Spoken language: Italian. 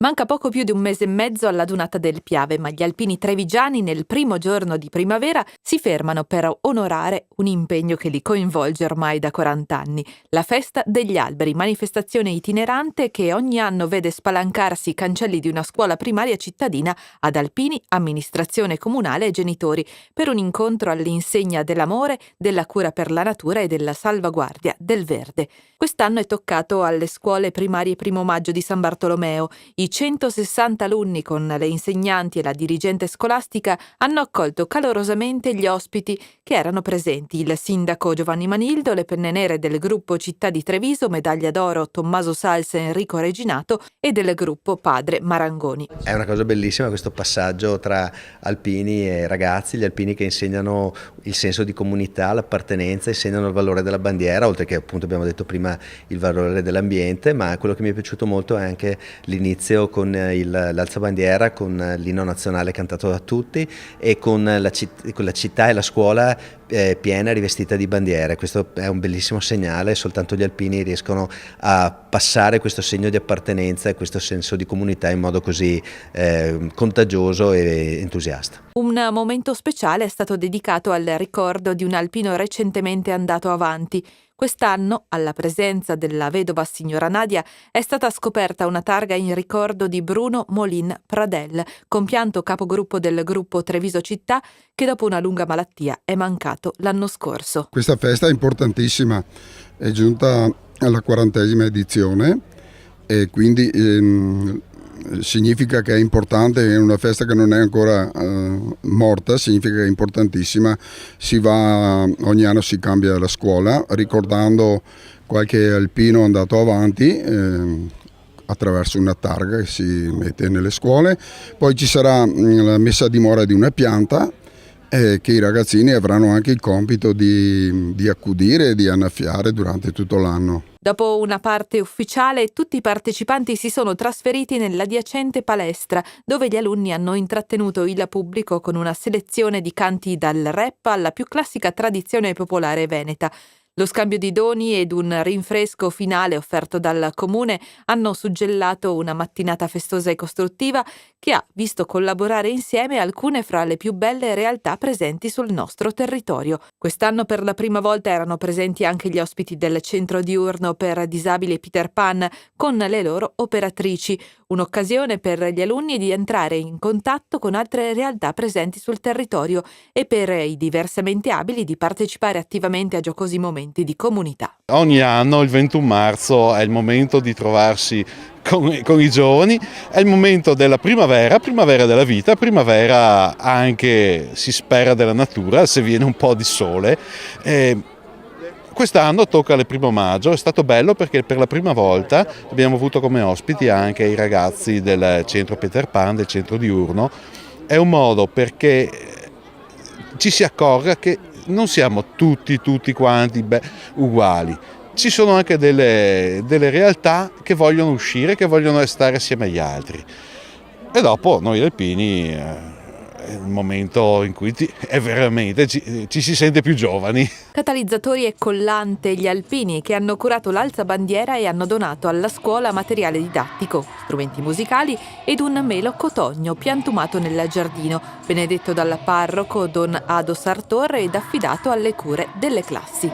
Manca poco più di un mese e mezzo alla Dunata del Piave, ma gli alpini trevigiani nel primo giorno di primavera si fermano per onorare un impegno che li coinvolge ormai da 40 anni. La Festa degli Alberi, manifestazione itinerante che ogni anno vede spalancarsi i cancelli di una scuola primaria cittadina ad alpini, amministrazione comunale e genitori, per un incontro all'insegna dell'amore, della cura per la natura e della salvaguardia del verde. Quest'anno è toccato alle scuole primarie 1° maggio di San Bartolomeo. I 160 alunni con le insegnanti e la dirigente scolastica hanno accolto calorosamente gli ospiti che erano presenti: il sindaco Giovanni Manildo, le penne nere del gruppo Città di Treviso, medaglia d'oro Tommaso Salsa e Enrico Reginato, e del gruppo Padre Marangoni. È una cosa bellissima questo passaggio tra alpini e ragazzi, gli alpini che insegnano il senso di comunità, l'appartenenza, insegnano il valore della bandiera, oltre che appunto abbiamo detto prima il valore dell'ambiente, ma quello che mi è piaciuto molto è anche l'inizio con l'alzabandiera, con l'inno nazionale cantato da tutti e con la città e la scuola piena, rivestita di bandiere. Questo è un bellissimo segnale, soltanto gli alpini riescono a passare questo segno di appartenenza e questo senso di comunità in modo così contagioso e entusiasta. Un momento speciale è stato dedicato al ricordo di un alpino recentemente andato avanti. Quest'anno, alla presenza della vedova signora Nadia, è stata scoperta una targa in ricordo di Bruno Molin Pradel, compianto capogruppo del gruppo Treviso Città, che dopo una lunga malattia è mancato l'anno scorso. Questa festa è importantissima, è giunta alla 40ª edizione e quindi significa che è importante, è una festa che non è ancora morta, significa che è importantissima. Ogni anno si cambia la scuola ricordando qualche alpino andato avanti attraverso una targa che si mette nelle scuole. Poi ci sarà la messa a dimora di una pianta che i ragazzini avranno anche il compito di accudire e di annaffiare durante tutto l'anno. Dopo una parte ufficiale, tutti i partecipanti si sono trasferiti nell'adiacente palestra, dove gli alunni hanno intrattenuto il pubblico con una selezione di canti dal rap alla più classica tradizione popolare veneta. Lo scambio di doni ed un rinfresco finale offerto dal comune hanno suggellato una mattinata festosa e costruttiva che ha visto collaborare insieme alcune fra le più belle realtà presenti sul nostro territorio. Quest'anno per la prima volta erano presenti anche gli ospiti del centro diurno per disabili Peter Pan con le loro operatrici, un'occasione per gli alunni di entrare in contatto con altre realtà presenti sul territorio e per i diversamente abili di partecipare attivamente a giocosi momenti di comunità. Ogni anno il 21 marzo è il momento di trovarsi con i giovani, è il momento della primavera della vita, primavera anche si spera della natura se viene un po' di sole. Quest'anno tocca il 1° maggio, è stato bello perché per la prima volta abbiamo avuto come ospiti anche i ragazzi del centro Peter Pan, del centro diurno. È un modo perché ci si accorga che non siamo tutti quanti uguali. Ci sono anche delle realtà che vogliono uscire, che vogliono stare assieme agli altri. E dopo noi alpini è il momento in cui è veramente ci si sente più giovani. Catalizzatori e collante gli alpini che hanno curato l'alzabandiera e hanno donato alla scuola materiale didattico, strumenti musicali ed un melo cotogno piantumato nel giardino, benedetto dal parroco Don Ado Sartor ed affidato alle cure delle classi.